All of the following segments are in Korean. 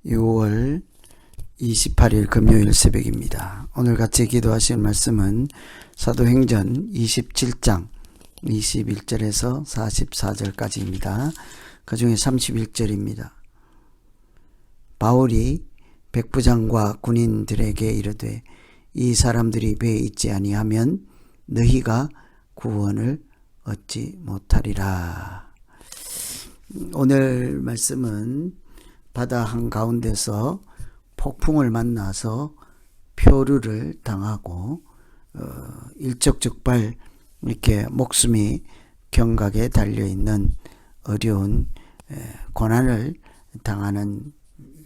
6월 28일 금요일 새벽입니다. 오늘 같이 기도하실 말씀은 사도행전 27장 21절에서 44절까지입니다. 그 중에 31절입니다. 바울이 백부장과 군인들에게 이르되 이 사람들이 배에 있지 아니하면 너희가 구원을 얻지 못하리라. 오늘 말씀은 바다 한가운데서 폭풍을 만나서 표류를 당하고 일촉즉발 이렇게 목숨이 경각에 달려있는 어려운 고난을 당하는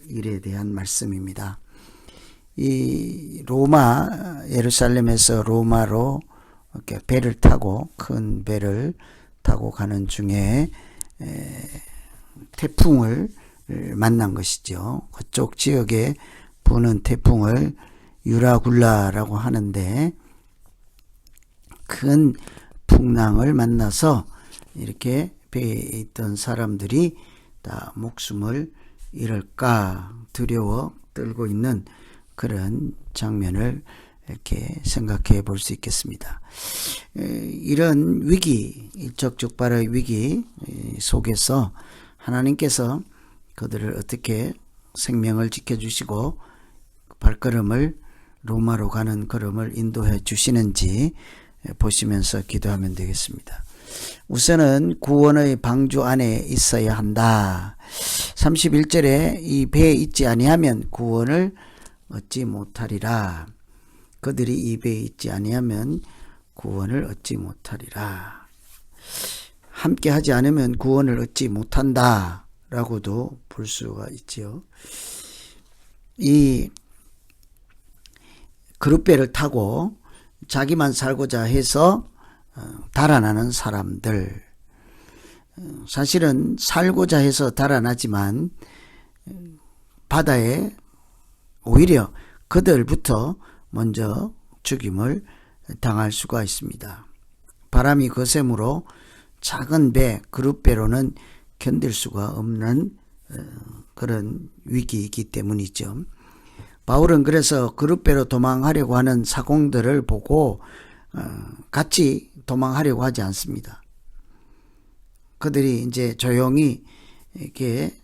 일에 대한 말씀입니다. 이 예루살렘에서 로마로 이렇게 배를 타고 큰 배를 타고 가는 중에 태풍을 만난 것이죠. 그쪽 지역에 부는 태풍을 유라굴라라고 하는데 큰 풍랑을 만나서 이렇게 배에 있던 사람들이 다 목숨을 잃을까 두려워 떨고 있는 그런 장면을 이렇게 생각해 볼 수 있겠습니다. 이런 위기, 일촉즉발의 위기 속에서 하나님께서 그들을 어떻게 생명을 지켜주시고 발걸음을 로마로 가는 걸음을 인도해 주시는지 보시면서 기도하면 되겠습니다. 우선은 구원의 방주 안에 있어야 한다. 31절에 이 배에 있지 아니하면 구원을 얻지 못하리라. 그들이 이 배에 있지 아니하면 구원을 얻지 못하리라. 함께 하지 않으면 구원을 얻지 못한다 라고도 볼 수가 있지요. 이 그룹배를 타고 자기만 살고자 해서 달아나는 사람들, 사실은 살고자 해서 달아나지만 바다에 오히려 그들부터 먼저 죽임을 당할 수가 있습니다. 바람이 거셈으로 작은 배, 그룹배로는 견딜 수가 없는 그런 위기이기 때문이죠. 바울은 그래서 그룹배로 도망하려고 하는 사공들을 보고 같이 도망하려고 하지 않습니다. 그들이 이제 조용히 이렇게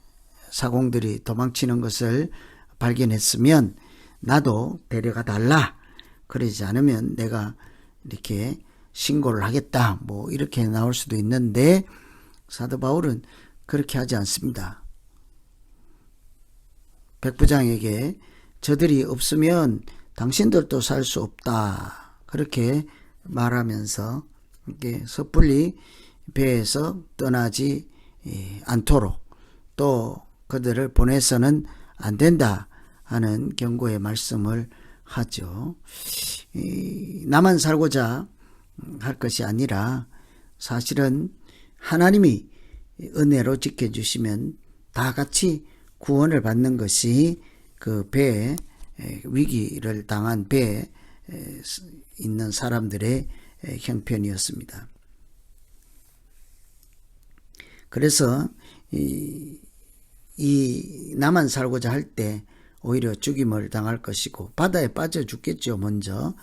사공들이 도망치는 것을 발견했으면 나도 데려가 달라. 그러지 않으면 내가 이렇게 신고를 하겠다. 뭐 이렇게 나올 수도 있는데 사도 바울은 그렇게 하지 않습니다. 백부장에게 저들이 없으면 당신들도 살 수 없다. 그렇게 말하면서 이렇게 섣불리 배에서 떠나지 않도록 또 그들을 보내서는 안 된다 하는 경고의 말씀을 하죠. 나만 살고자 할 것이 아니라 사실은 하나님이 은혜로 지켜주시면 다 같이 구원을 받는 것이 그 배에 위기를 당한 배에 있는 사람들의 형편이었습니다. 그래서 이 나만 살고자 할 때 오히려 죽임을 당할 것이고 바다에 빠져 죽겠죠. 먼저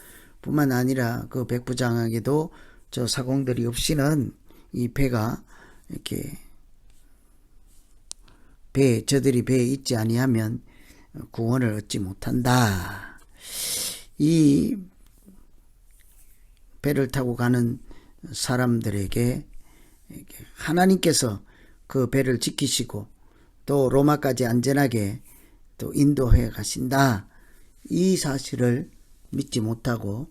뿐만 아니라 그 백부장에게도 저 사공들이 없이는 이 배가 이렇게 저들이 배에 있지 아니하면 구원을 얻지 못한다. 이 배를 타고 가는 사람들에게 하나님께서 그 배를 지키시고 또 로마까지 안전하게 또 인도해 가신다. 이 사실을 믿지 못하고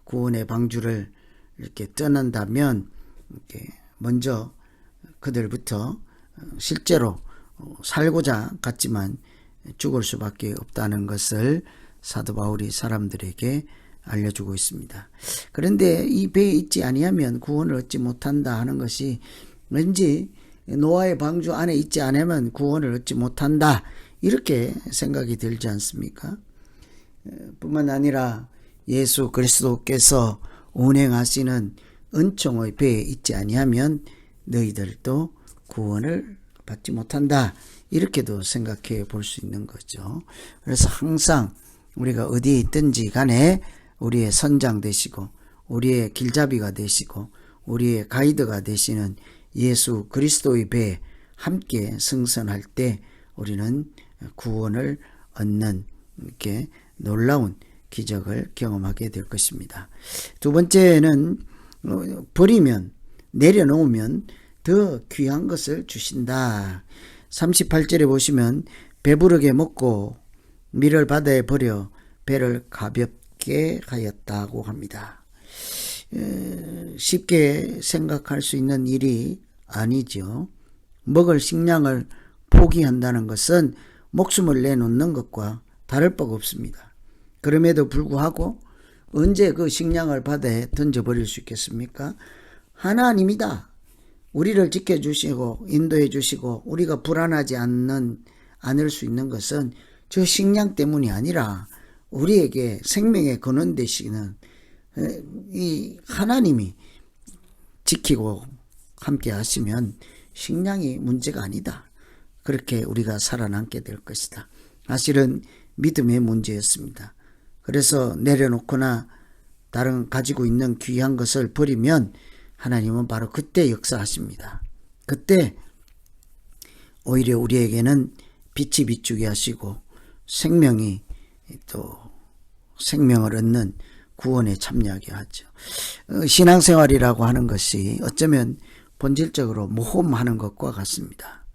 구원의 방주를 이렇게 떠난다면 이렇게 먼저 그들부터 실제로 살고자 갔지만 죽을 수밖에 없다는 것을 사도 바울이 사람들에게 알려주고 있습니다. 그런데 이 배에 있지 아니하면 구원을 얻지 못한다 하는 것이 왠지 노아의 방주 안에 있지 않으면 구원을 얻지 못한다 이렇게 생각이 들지 않습니까? 뿐만 아니라 예수 그리스도께서 운행하시는 은총의 배에 있지 아니하면 너희들도 구원을 받지 못한다. 이렇게도 생각해 볼 수 있는 거죠. 그래서 항상 우리가 어디에 있든지 간에 우리의 선장 되시고 우리의 길잡이가 되시고 우리의 가이드가 되시는 예수 그리스도의 배에 함께 승선할 때 우리는 구원을 얻는 이렇게 놀라운 기적을 경험하게 될 것입니다. 두 번째는 버리면, 내려놓으면 더 귀한 것을 주신다. 38절에 보시면 배부르게 먹고 밀을 바다에 버려 배를 가볍게 하였다고 합니다. 쉽게 생각할 수 있는 일이 아니죠. 먹을 식량을 포기한다는 것은 목숨을 내놓는 것과 다를 바가 없습니다. 그럼에도 불구하고 언제 그 식량을 바다에 던져버릴 수 있겠습니까? 하나님이다. 우리를 지켜주시고 인도해 주시고 우리가 불안하지 않을 수 있는 것은 저 식량 때문이 아니라 우리에게 생명의 근원 되시는 이 하나님이 지키고 함께 하시면 식량이 문제가 아니다. 그렇게 우리가 살아남게 될 것이다. 사실은 믿음의 문제였습니다. 그래서 내려놓거나 다른 가지고 있는 귀한 것을 버리면 하나님은 바로 그때 역사하십니다. 그때 오히려 우리에게는 빛이 비추게 하시고 생명이 또 생명을 얻는 구원에 참여하게 하죠. 신앙생활이라고 하는 것이 어쩌면 본질적으로 모험하는 것과 같습니다.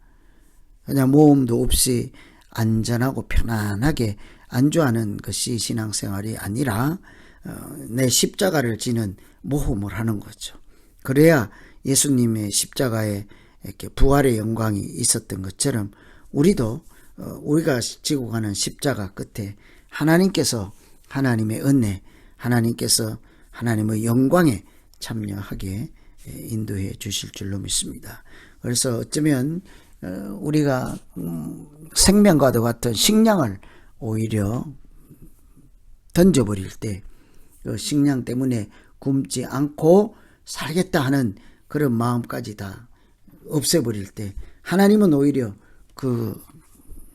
그냥 모험도 없이 안전하고 편안하게 안주하는 것이 신앙생활이 아니라 내 십자가를 지는 모험을 하는 거죠. 그래야 예수님의 십자가에 이렇게 부활의 영광이 있었던 것처럼 우리도 우리가 지고 가는 십자가 끝에 하나님께서 하나님의 은혜, 하나님께서 하나님의 영광에 참여하게 인도해 주실 줄로 믿습니다. 그래서 어쩌면 우리가 생명과도 같은 식량을 오히려 던져버릴 때 그 식량 때문에 굶지 않고 살겠다 하는 그런 마음까지 다 없애버릴 때 하나님은 오히려 그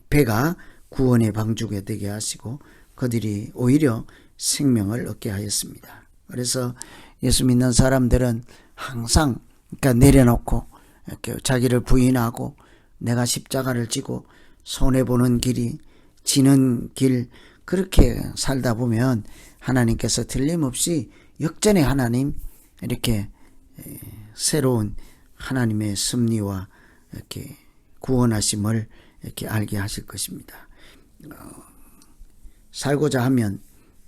배가 구원의 방주가 되게 하시고 그들이 오히려 생명을 얻게 하였습니다. 그래서 예수 믿는 사람들은 항상 그러니까 내려놓고 이렇게 자기를 부인하고 내가 십자가를 지고 손해보는 길이 지는 길 그렇게 살다 보면 하나님께서 틀림없이 역전의 하나님 이렇게 새로운 하나님의 섭리와 이렇게 구원하심을 이렇게 알게 하실 것입니다. 살고자 하면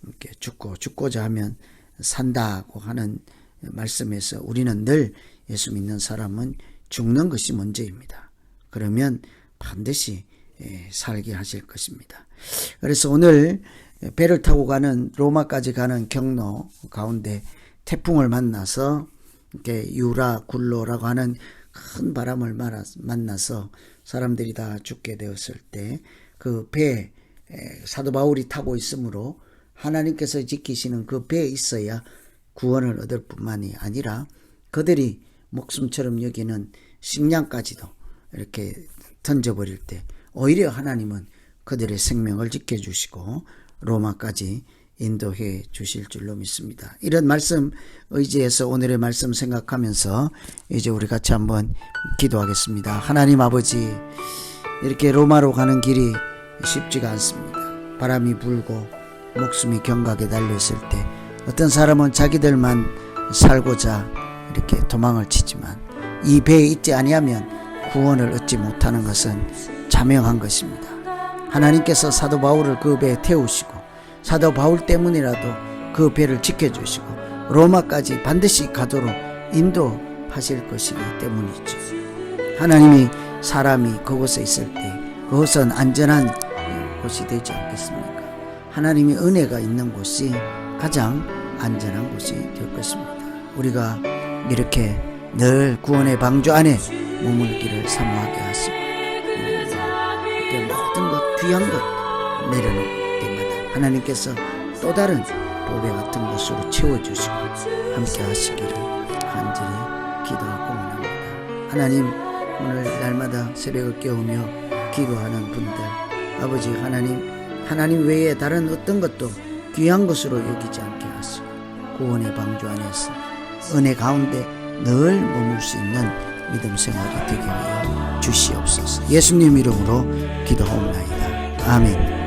이렇게 죽고 죽고자 하면 산다고 하는 말씀에서 우리는 늘 예수 믿는 사람은 죽는 것이 먼저입니다. 그러면 반드시 살게 하실 것입니다. 그래서 오늘 배를 타고 가는 로마까지 가는 경로 가운데 태풍을 만나서 이렇게 유라 굴로라고 하는 큰 바람을 만나서 사람들이 다 죽게 되었을 때 그 배에 사도 바울이 타고 있으므로 하나님께서 지키시는 그 배에 있어야 구원을 얻을 뿐만이 아니라 그들이 목숨처럼 여기는 식량까지도 이렇게 던져버릴 때 오히려 하나님은 그들의 생명을 지켜주시고 로마까지 인도해 주실 줄로 믿습니다. 이런 말씀 의지해서 오늘의 말씀 생각하면서 이제 우리 같이 한번 기도하겠습니다. 하나님 아버지, 이렇게 로마로 가는 길이 쉽지가 않습니다. 바람이 불고 목숨이 경각에 달려있을 때 어떤 사람은 자기들만 살고자 이렇게 도망을 치지만 이 배에 있지 아니하면 구원을 얻지 못하는 것은 자명한 것입니다. 하나님께서 사도 바울을 그 배에 태우시고 사도 바울 때문이라도 그 배를 지켜주시고 로마까지 반드시 가도록 인도하실 것이기 때문이죠. 하나님이 사람이 그곳에 있을 때 그것은 안전한 곳이 되지 않겠습니까? 하나님의 은혜가 있는 곳이 가장 안전한 곳이 될 것입니다. 우리가 이렇게 늘 구원의 방주 안에 머물기를 사모하게 하시고 이렇게 모든 것 귀한 것 내려놓을 때마다 하나님께서 또 다른 보배 같은 것으로 채워주시고 함께 하시기를 간절히 기도하고 원합니다. 하나님, 오늘 날마다 새벽을 깨우며 기거하는 분들, 아버지 하나님 외에 다른 어떤 것도 귀한 것으로 여기지 않게 하시고 구원의 방주 안에서 은혜 가운데 늘 머물 수 있는 믿음 생활이 되게 하여 주시옵소서. 예수님 이름으로 기도하옵나이다. 아멘.